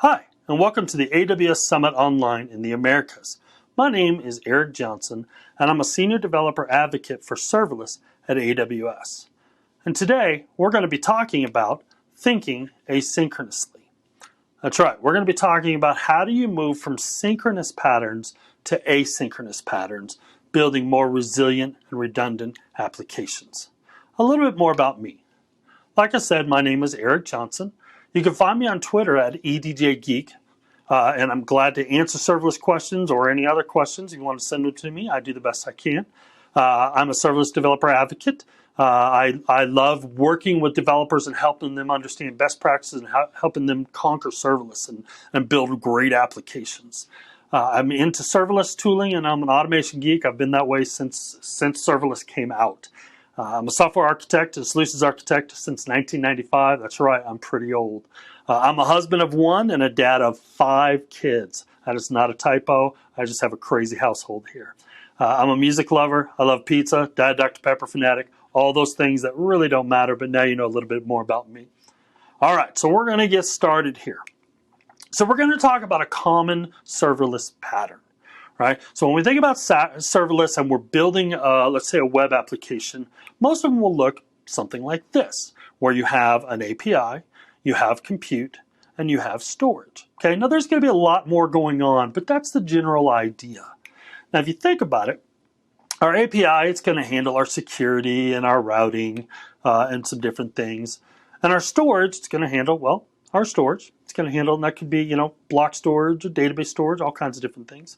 Hi, and welcome to the AWS Summit Online in the Americas. My name is Eric Johnson, and I'm a Senior Developer Advocate for Serverless at AWS. And today, we're going to be talking about thinking asynchronously. That's right, we're going to be talking about how do you move from synchronous patterns to asynchronous patterns, building more resilient and redundant applications. A little bit more about me. Like I said, my name is Eric Johnson. You can find me on Twitter at EDJGeek, and I'm glad to answer serverless questions or any other questions. If you want to send them to me, I do the best I can. I'm a serverless developer advocate. I love working with developers and helping them understand best practices and helping them conquer serverless and build great applications. I'm into serverless tooling, and I'm an automation geek. I've been that way since serverless came out. I'm a software architect and solutions architect since 1995. That's right, I'm pretty old. I'm a husband of one and a dad of 5 kids. That is not a typo. I just have a crazy household here. I'm a music lover. I love pizza, Diet Dr. Pepper fanatic, all those things that really don't matter, but now you know a little bit more about me. All right, so we're going to get started here. So we're going to talk about a common serverless pattern. Right? So when we think about serverless and we're building, let's say, a web application, most of them will look something like this, where you have an API, you have compute, and you have storage. Okay, now there's going to be a lot more going on, but that's the general idea. Now, if you think about it, our API, it's going to handle our security and our routing and some different things. And our storage, it's going to handle, well, our storage. It's going to handle, and that could be, block storage or database storage, all kinds of different things.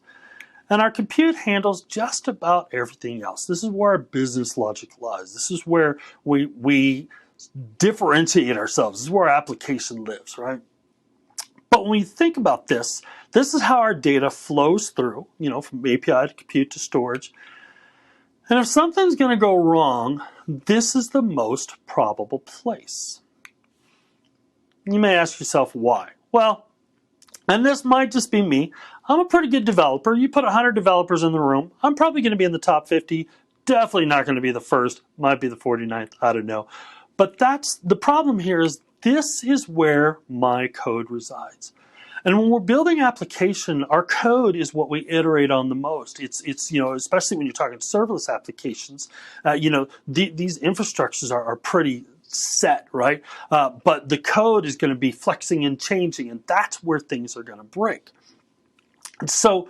And our compute handles just about everything else. This is where our business logic lies. This is where we differentiate ourselves. This is where our application lives, right? But when we think about this, this is how our data flows through, from API to compute to storage. And if something's going to go wrong, this is the most probable place. You may ask yourself why. Well, and this might just be me. I'm a pretty good developer. You put 100 developers in the room, I'm probably going to be in the top 50. Definitely not going to be the first. Might be the 49th. I don't know. But that's the problem here is this is where my code resides. And when we're building application, our code is what we iterate on the most. It's especially when you're talking serverless applications, these infrastructures are pretty set, right? But the code is going to be flexing and changing, and that's where things are going to break. And so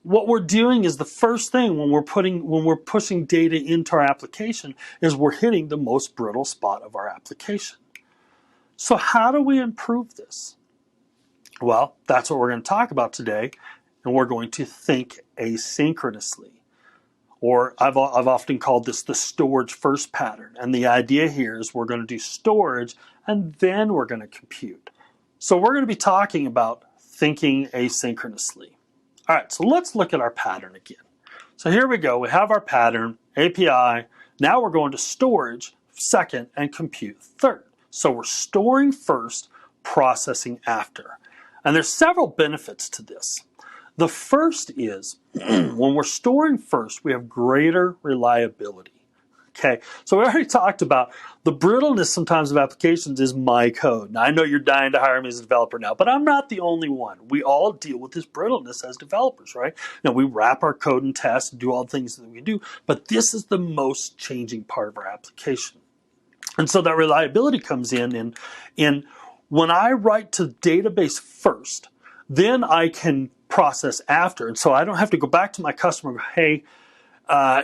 what we're doing is the first thing when we're pushing data into our application is we're hitting the most brittle spot of our application. So how do we improve this? Well, that's what we're going to talk about today, and we're going to think asynchronously. Or I've often called this the storage first pattern. And the idea here is we're going to do storage and then we're going to compute. So we're going to be talking about thinking asynchronously. All right, so let's look at our pattern again. So here we go. We have our pattern, API. Now we're going to storage second and compute third. So we're storing first, processing after. And there's several benefits to this. The first is when we're storing first, we have greater reliability. Okay, so we already talked about the brittleness sometimes of applications is my code. Now, I know you're dying to hire me as a developer now, but I'm not the only one. We all deal with this brittleness as developers, right? We wrap our code in tests and do all the things that we do, but this is the most changing part of our application. And so that reliability comes in when I write to the database first, then I can process after. And so I don't have to go back to my customer and go, hey,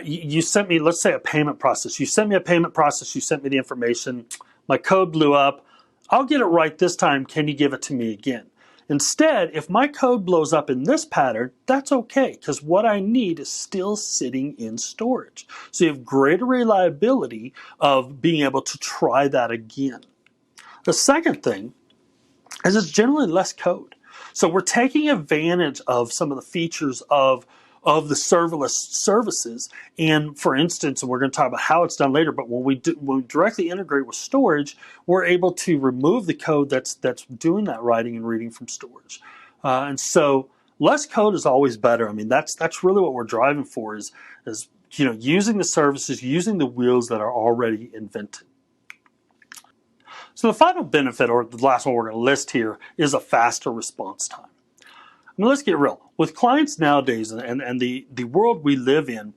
you sent me, let's say, a payment process. You sent me a payment process. You sent me the information. My code blew up. I'll get it right this time. Can you give it to me again? Instead, if my code blows up in this pattern, that's okay, because what I need is still sitting in storage. So you have greater reliability of being able to try that again. The second thing is it's generally less code. So we're taking advantage of some of the features of the serverless services. And for instance, and we're going to talk about how it's done later, but when we directly integrate with storage, we're able to remove the code that's doing that writing and reading from storage. And so less code is always better. I mean, that's really what we're driving for is using the services, using the wheels that are already invented. So the final benefit, or the last one we're going to list here, is a faster response time. I mean, let's get real. With clients nowadays and the world we live in,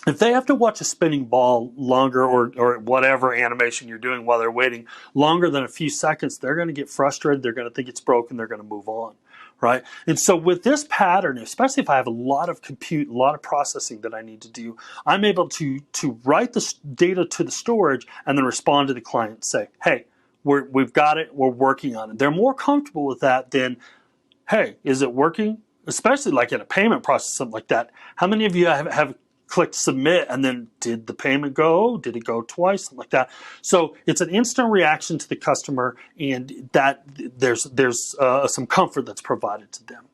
if they have to watch a spinning ball longer or whatever animation you're doing while they're waiting longer than a few seconds, they're going to get frustrated. They're going to think it's broken. They're going to move on, right? And so with this pattern, especially if I have a lot of compute, a lot of processing that I need to do, I'm able to write the data to the storage and then respond to the client and say, hey, we've got it. We're working on it. They're more comfortable with that than, hey, is it working? Especially like in a payment process, something like that. How many of you have clicked submit and then did the payment go? Did it go twice? Something like that. So it's an instant reaction to the customer, and that there's some comfort that's provided to them.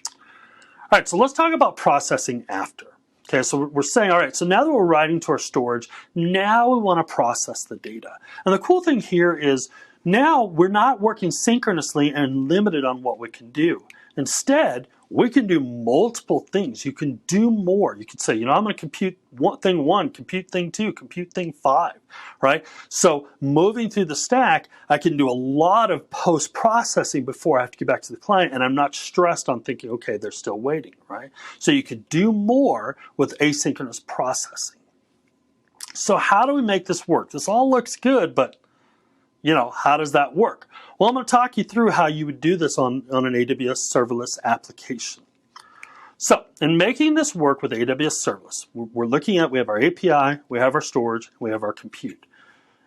All right, so let's talk about processing after. Okay, so we're saying, all right, so now that we're writing to our storage, now we want to process the data. And the cool thing here is now we're not working synchronously and limited on what we can do. Instead, we can do multiple things. You can do more. You could say, you know, I'm going to compute thing 1, compute thing 2, compute thing 5, right? So moving through the stack, I can do a lot of post-processing before I have to get back to the client, and I'm not stressed on thinking, okay, they're still waiting, right? So you could do more with asynchronous processing. So how do we make this work? This all looks good, but you know, how does that work? Well, I'm going to talk you through how you would do this on an AWS serverless application. So, in making this work with AWS serverless, we're looking at, we have our API, we have our storage, we have our compute.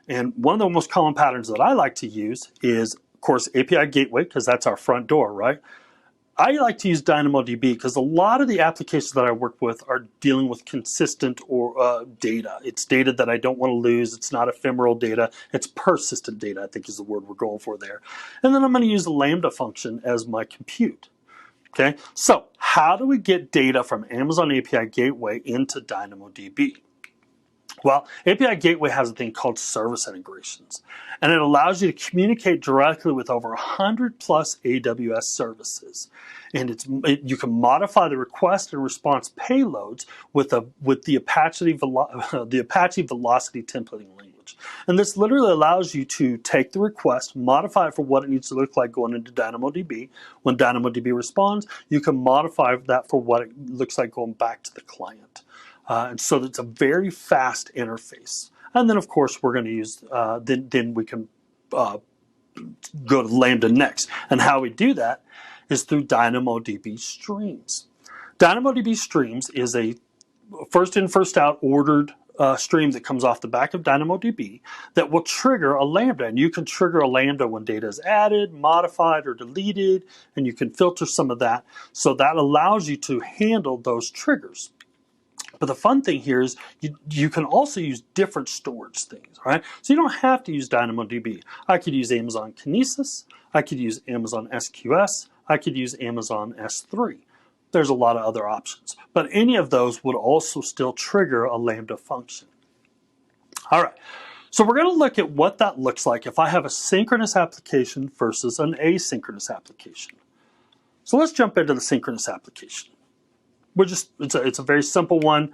And one of the most common patterns that I like to use is, of course, API gateway, because that's our front door, right? I like to use DynamoDB because a lot of the applications that I work with are dealing with consistent or data. It's data that I don't want to lose. It's not ephemeral data. It's persistent data, I think is the word we're going for there. And then I'm going to use the Lambda function as my compute. Okay, so how do we get data from Amazon API Gateway into DynamoDB? Well, API Gateway has a thing called service integrations, and it allows you to communicate directly with over 100 plus AWS services. And you can modify the request and response payloads with the Apache Velocity templating language. And this literally allows you to take the request, modify it for what it needs to look like going into DynamoDB. When DynamoDB responds, you can modify that for what it looks like going back to the client. And so it's a very fast interface. And then, of course, we're going to use, then we can go to Lambda next. And how we do that is through DynamoDB streams. DynamoDB streams is a first in, first out ordered stream that comes off the back of DynamoDB that will trigger a Lambda. And you can trigger a Lambda when data is added, modified, or deleted, and you can filter some of that. So that allows you to handle those triggers. But the fun thing here is you can also use different storage things, right? So you don't have to use DynamoDB. I could use Amazon Kinesis. I could use Amazon SQS. I could use Amazon S3. There's a lot of other options. But any of those would also still trigger a Lambda function. All right. So we're going to look at what that looks like if I have a synchronous application versus an asynchronous application. So let's jump into the synchronous application. It's a very simple one.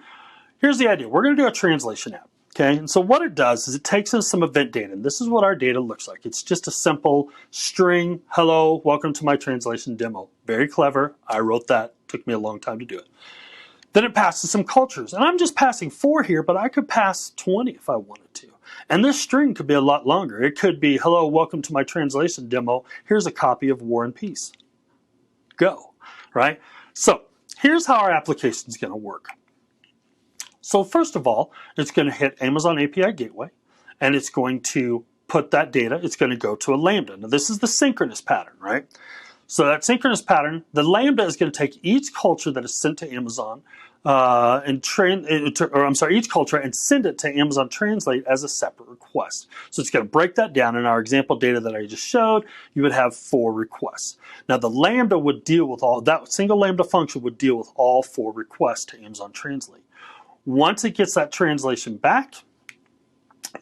Here's the idea. We're going to do a translation app, okay? And so what it does is it takes in some event data, and this is what our data looks like. It's just a simple string, hello, welcome to my translation demo. Very clever. I wrote that. Took me a long time to do it. Then it passes some cultures, and I'm just passing 4 here, but I could pass 20 if I wanted to. And this string could be a lot longer. It could be, hello, welcome to my translation demo. Here's a copy of War and Peace. Go, right? So here's how our application is going to work. So first of all, it's going to hit Amazon API Gateway, and it's going to put that data, it's going to go to a Lambda. Now this is the synchronous pattern, right? So that synchronous pattern, the Lambda is going to take each culture that is sent to Amazon each culture and send it to Amazon Translate as a separate request. So it's going to break that down. In our example data that I just showed, you would have 4 requests. Now the Lambda would deal with that single Lambda function would deal with all 4 requests to Amazon Translate. Once it gets that translation back,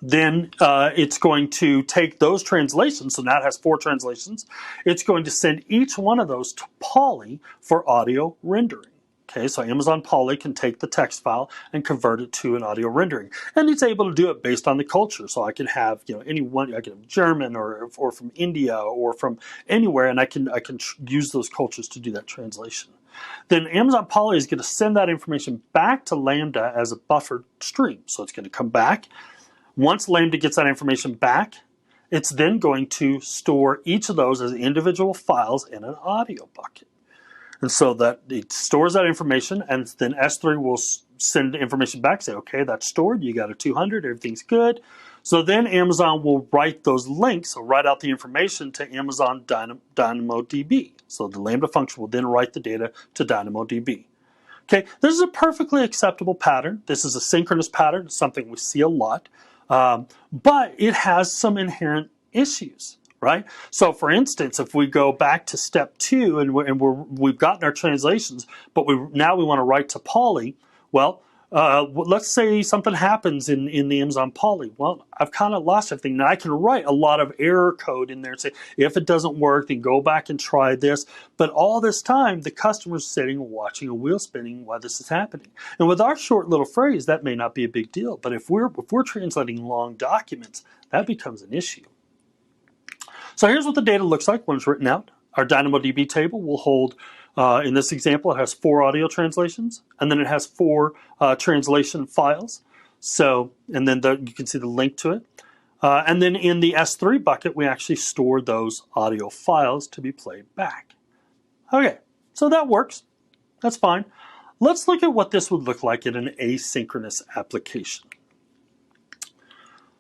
then it's going to take those translations, so now it has 4 translations. It's going to send each one of those to Poly for audio rendering. Okay, so Amazon Polly can take the text file and convert it to an audio rendering, and it's able to do it based on the culture. So I can have anyone, I can have German or from India or from anywhere, and I can use those cultures to do that translation. Then Amazon Polly is going to send that information back to Lambda as a buffered stream. So it's going to come back. Once Lambda gets that information back, it's then going to store each of those as individual files in an audio bucket. And so that it stores that information, and then S3 will send information back, say, okay, that's stored, you got a 200, everything's good. So then Amazon will write those links, or write out the information to Amazon DynamoDB. So the Lambda function will then write the data to DynamoDB. Okay, this is a perfectly acceptable pattern. This is a synchronous pattern. It's something we see a lot, but it has some inherent issues. Right? So for instance, if we go back to step 2 and we've gotten our translations, but now we want to write to Polly, well, let's say something happens in the Amazon Polly. Well, I've kind of lost everything. Now I can write a lot of error code in there and say, if it doesn't work, then go back and try this. But all this time, the customer's sitting and watching a wheel spinning while this is happening. And with our short little phrase, that may not be a big deal. But if we're translating long documents, that becomes an issue. So here's what the data looks like when it's written out. Our DynamoDB table will hold, in this example, it has 4 audio translations, and then it has 4 translation files. So, and then you can see the link to it. And then in the S3 bucket, we actually store those audio files to be played back. Okay, so that works. That's fine. Let's look at what this would look like in an asynchronous application.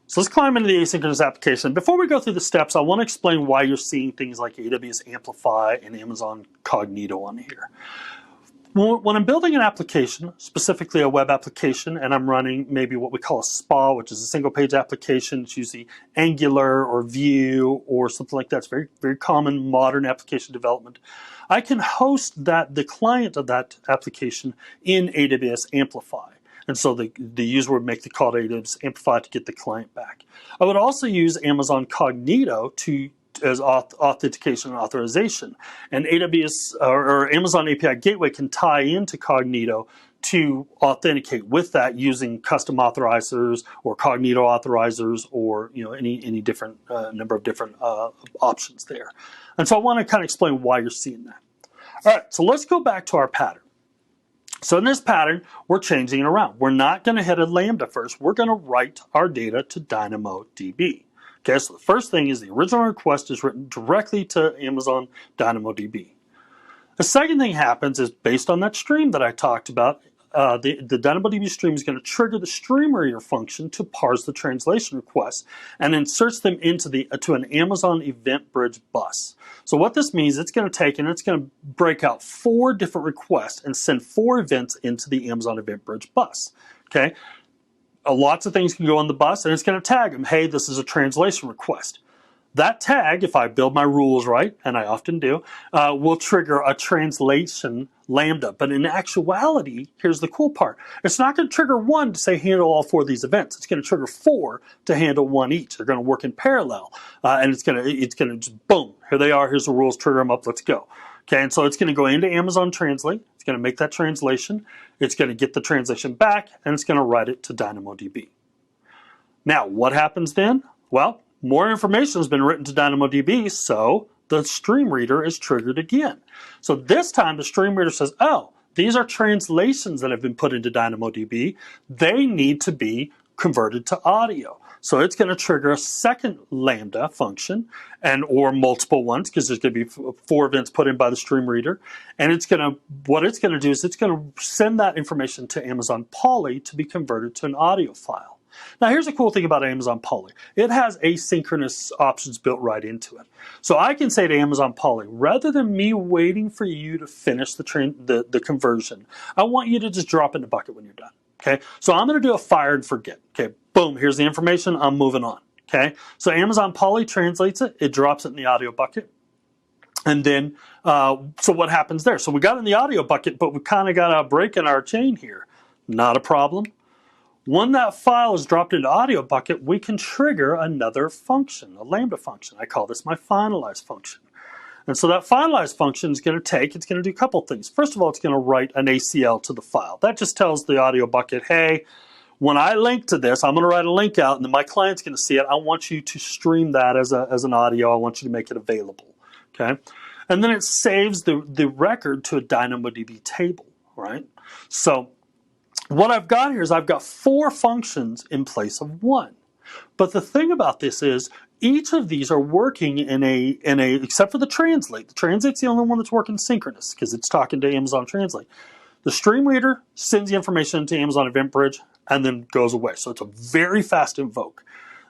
So let's climb into the asynchronous application. Before we go through the steps, I want to explain why you're seeing things like AWS Amplify and Amazon Cognito on here. When I'm building an application, specifically a web application, and I'm running maybe what we call a SPA, which is a single page application, it's usually Angular or Vue or something like that. It's very, very common modern application development. I can host the client of that application in AWS Amplify. And so the user would make the call to AWS Amplify to get the client back. I would also use Amazon Cognito as authentication and authorization. And AWS or Amazon API Gateway can tie into Cognito to authenticate with that using custom authorizers or Cognito authorizers or any different number of different options there. And so I want to kind of explain why you're seeing that. All right, so let's go back to our pattern. So in this pattern, we're changing it around. We're not going to hit a Lambda first. We're going to write our data to DynamoDB. Okay, so the first thing is the original request is written directly to Amazon DynamoDB. The second thing happens is based on that stream that I talked about, the DynamoDB stream is going to trigger the stream reader function to parse the translation requests and inserts them into to an Amazon Event Bridge bus. So what this means, it's going to take and it's going to break out 4 different requests and send 4 events into the Amazon Event Bridge bus. Okay, lots of things can go on the bus, and it's going to tag them. Hey, this is a translation request. That tag, if I build my rules right, and I often do, will trigger a translation Lambda. But in actuality, here's the cool part. It's not going to trigger 1 to say handle all 4 of these events. It's going to trigger 4 to handle 1 each. They're going to work in parallel. And it's going to just boom, here they are, here's the rules, trigger them up, let's go. Okay, and so it's going to go into Amazon Translate. It's going to make that translation. It's going to get the translation back, and it's going to write it to DynamoDB. Now, what happens then? Well, more information has been written to DynamoDB, so the stream reader is triggered again. So this time the stream reader says, oh, these are translations that have been put into DynamoDB. They need to be converted to audio. So it's going to trigger a second Lambda function or multiple ones, because there's going to be 4 events put in by the stream reader. And what it's going to do is it's going to send that information to Amazon Polly to be converted to an audio file. Now, here's a cool thing about Amazon Polly. It has asynchronous options built right into it. So I can say to Amazon Polly, rather than me waiting for you to finish the conversion, I want you to just drop in the bucket when you're done. Okay, so I'm going to do a fire and forget. Okay, boom, here's the information. I'm moving on. Okay, so Amazon Polly translates it. It drops it in the audio bucket. And then, so what happens there? So we got in the audio bucket, but we kind of got a break in our chain here. Not a problem. When that file is dropped into audio bucket, we can trigger another function, a Lambda function. I call this my finalize function. And so that finalize function is going to it's going to do a couple things. First of all, it's going to write an ACL to the file. That just tells the audio bucket, hey, when I link to this, I'm going to write a link out, and then my client's going to see it. I want you to stream that as an audio. I want you to make it available. Okay, and then it saves the record to a DynamoDB table, right? So what I've got here is I've got 4 functions in place of 1. But the thing about this is each of these are working in a except for the translate. The translate's the only one that's working synchronous because it's talking to Amazon Translate. The stream reader sends the information to Amazon Event Bridge and then goes away. So it's a very fast invoke.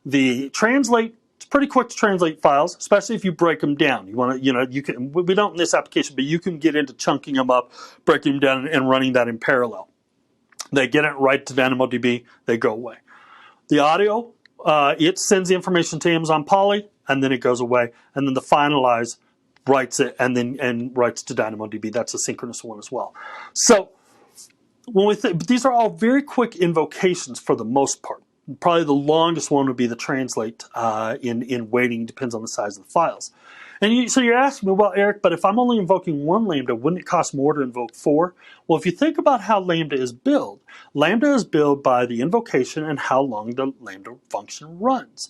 The translate, it's pretty quick to translate files, especially if you break them down. You want to, you can, we don't in this application, but you can get into chunking them up, breaking them down, and running that in parallel. They get it right to DynamoDB, they go away. The audio, it sends the information to Amazon Poly, and then it goes away. And then the finalize writes it and writes to DynamoDB. That's a synchronous one as well. So when we these are all very quick invocations for the most part. Probably the longest one would be the translate in waiting, depends on the size of the files. And so you're asking me, well, Eric, but if I'm only invoking 1 Lambda, wouldn't it cost more to invoke 4? Well, if you think about how Lambda is built by the invocation and how long the Lambda function runs.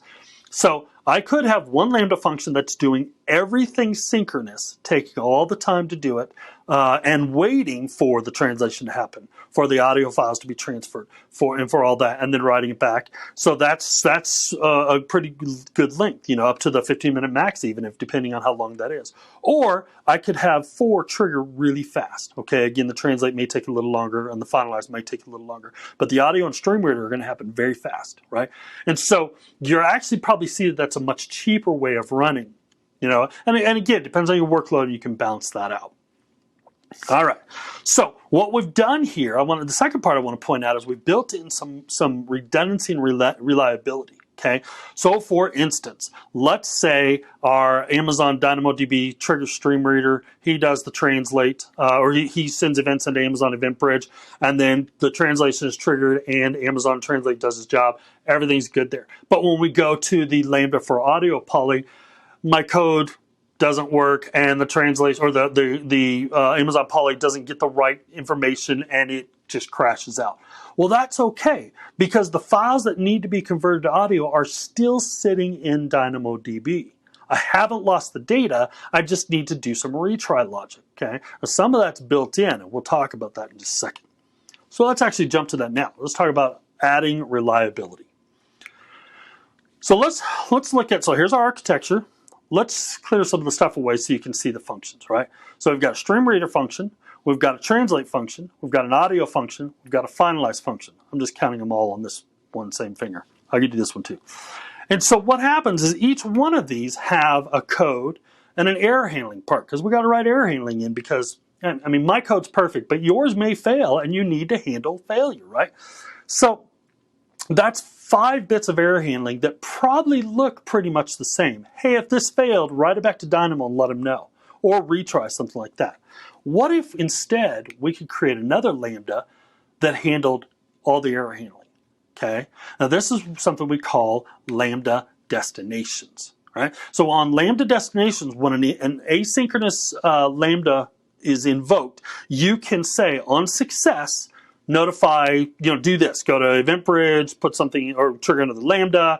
So I could have 1 Lambda function that's doing everything synchronous, taking all the time to do it, and waiting for the translation to happen, for the audio files to be transferred, for all that, and then writing it back. So that's a pretty good length, up to the 15-minute max, even if depending on how long that is. Or I could have 4 trigger really fast. Okay, again, the translate may take a little longer, and the finalize might take a little longer, but the audio and stream reader are going to happen very fast, right? And so you're actually probably see that that's a much cheaper way of running, and again, it depends on your workload, and you can balance that out. All right, so what we've done here, the second part I want to point out is we've built in some redundancy and reliability. Okay, so for instance, let's say our Amazon DynamoDB trigger stream reader, he does the translate, or he sends events into Amazon Event Bridge, and then the translation is triggered and Amazon Translate does his job. Everything's good there. But when we go to the Lambda for audio poly, my code doesn't work, and the translation or the Amazon Poly doesn't get the right information, and it just crashes out. Well, that's okay, because the files that need to be converted to audio are still sitting in DynamoDB. I haven't lost the data, I just need to do some retry logic, okay? Now, some of that's built in, and we'll talk about that in just a second. So let's actually jump to that now. Let's talk about adding reliability. So let's look at, so here's our architecture. Let's clear some of the stuff away so you can see the functions, right? So we've got a stream reader function, we've got a translate function, we've got an audio function, we've got a finalize function. I'm just counting them all on this one same finger. I could do this one too. And so what happens is each one of these have a code and an error handling part, because we got to write error handling in, because, I mean, my code's perfect, but yours may fail and you need to handle failure, right? So that's 5 bits of error handling that probably look pretty much the same. Hey, if this failed, write it back to Dynamo and let them know. Or retry, something like that. What if instead we could create another Lambda that handled all the error handling? Okay. Now this is something we call Lambda destinations. Right? So on Lambda destinations, when an asynchronous Lambda is invoked, you can say on success, notify, do this, go to Event Bridge, put something, or trigger another Lambda,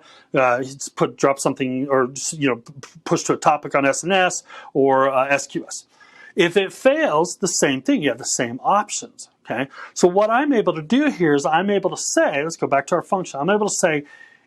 drop something, or push to a topic on SNS or SQS. If it fails, the same thing, you have the same options, okay? So what I'm able to do here is I'm able to say, let's go back to our function, I'm able to say,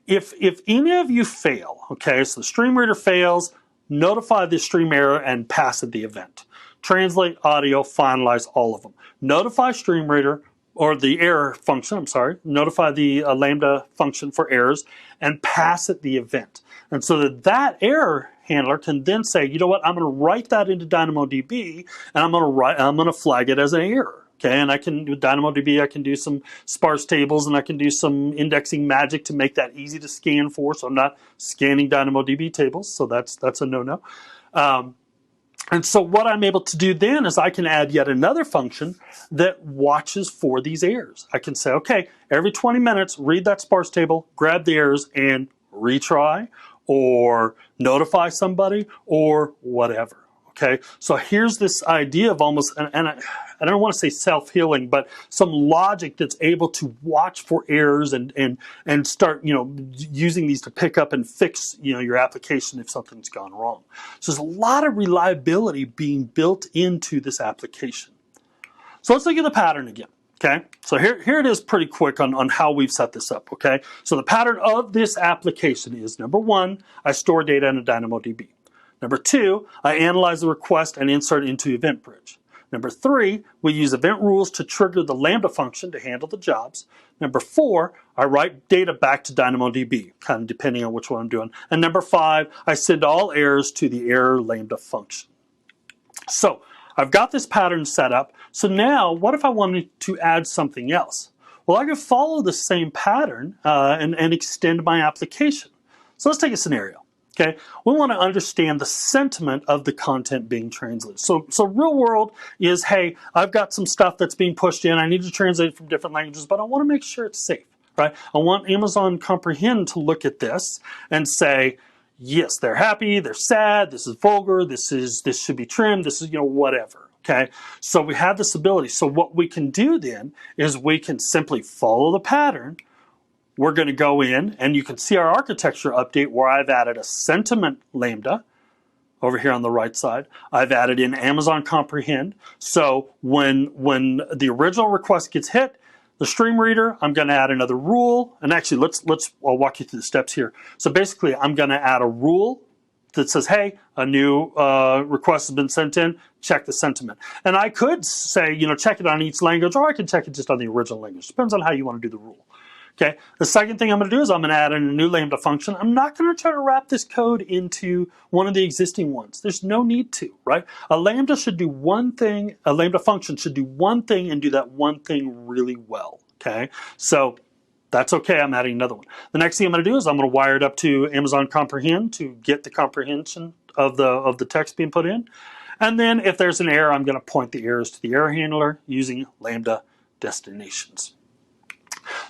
if any of you fail, okay, so the stream reader fails, notify the stream error and pass it the event. Translate, audio, finalize all of them. Notify stream reader, or the error function, notify the Lambda function for errors and pass it the event. And so that error handler can then say, you know what, I'm going to write that into DynamoDB and I'm going to flag it as an error. Okay, and I can with DynamoDB, I can do some sparse tables and I can do some indexing magic to make that easy to scan for. So I'm not scanning DynamoDB tables, so that's a no-no. And so what I'm able to do then is I can add yet another function that watches for these errors. I can say, okay, every 20 minutes, read that sparse table, grab the errors, and retry, or notify somebody, or whatever. Okay, so here's this idea of almost, and I don't want to say self-healing, but some logic that's able to watch for errors and start, using these to pick up and fix, your application if something's gone wrong. So there's a lot of reliability being built into this application. So let's look at the pattern again. Okay, so here it is pretty quick on how we've set this up. Okay, so the pattern of this application is, number one, I store data in a DynamoDB. Number two, I analyze the request and insert it into EventBridge. Number three, we use event rules to trigger the Lambda function to handle the jobs. Number four, I write data back to DynamoDB, kind of depending on which one I'm doing. And number five, I send all errors to the error Lambda function. So I've got this pattern set up. So now, what if I wanted to add something else? Well, I could follow the same pattern and extend my application. So let's take a scenario. Okay, we want to understand the sentiment of the content being translated. So real world is, hey, I've got some stuff that's being pushed in. I need to translate it from different languages, but I want to make sure it's safe, right? I want Amazon Comprehend to look at this and say, yes, they're happy, they're sad, this is vulgar, this should be trimmed, this is, whatever. Okay, so we have this ability. So what we can do then is we can simply follow the pattern. We're going to go in, and you can see our architecture update where I've added a sentiment Lambda over here on the right side. I've added in Amazon Comprehend. So when the original request gets hit, the stream reader, I'm going to add another rule. And actually, I'll walk you through the steps here. So basically, I'm going to add a rule that says, hey, a new request has been sent in, check the sentiment. And I could say, check it on each language, or I can check it just on the original language. Depends on how you want to do the rule. Okay. The second thing I'm going to do is I'm going to add in a new Lambda function. I'm not going to try to wrap this code into one of the existing ones. There's no need to, right? A Lambda should do one thing, a Lambda function should do one thing and do that one thing really well. Okay. So that's okay. I'm adding another one. The next thing I'm going to do is I'm going to wire it up to Amazon Comprehend to get the comprehension of the text being put in. And then if there's an error, I'm going to point the errors to the error handler using Lambda destinations.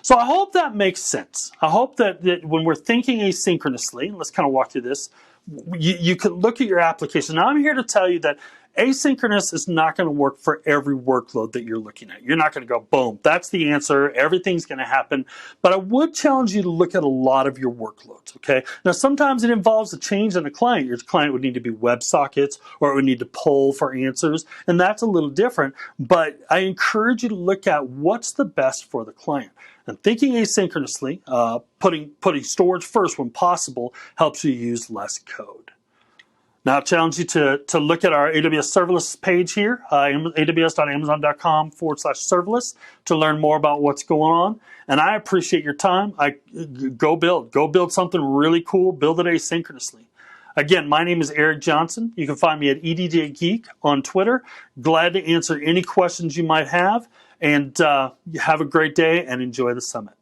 So I hope that makes sense. I hope that when we're thinking asynchronously, let's kind of walk through this, you can look at your application. Now I'm here to tell you that asynchronous is not going to work for every workload that you're looking at. You're not going to go, boom, that's the answer, everything's going to happen. But I would challenge you to look at a lot of your workloads, okay? Now, sometimes it involves a change in the client. Your client would need to be WebSockets, or it would need to poll for answers, and that's a little different. But I encourage you to look at what's the best for the client. And thinking asynchronously, putting storage first when possible, helps you use less code. Now, I challenge you to look at our AWS Serverless page here, aws.amazon.com/serverless, to learn more about what's going on. And I appreciate your time. Go build something really cool, build it asynchronously. Again, my name is Eric Johnson. You can find me at EDJ Geek on Twitter. Glad to answer any questions you might have. And have a great day and enjoy the summit.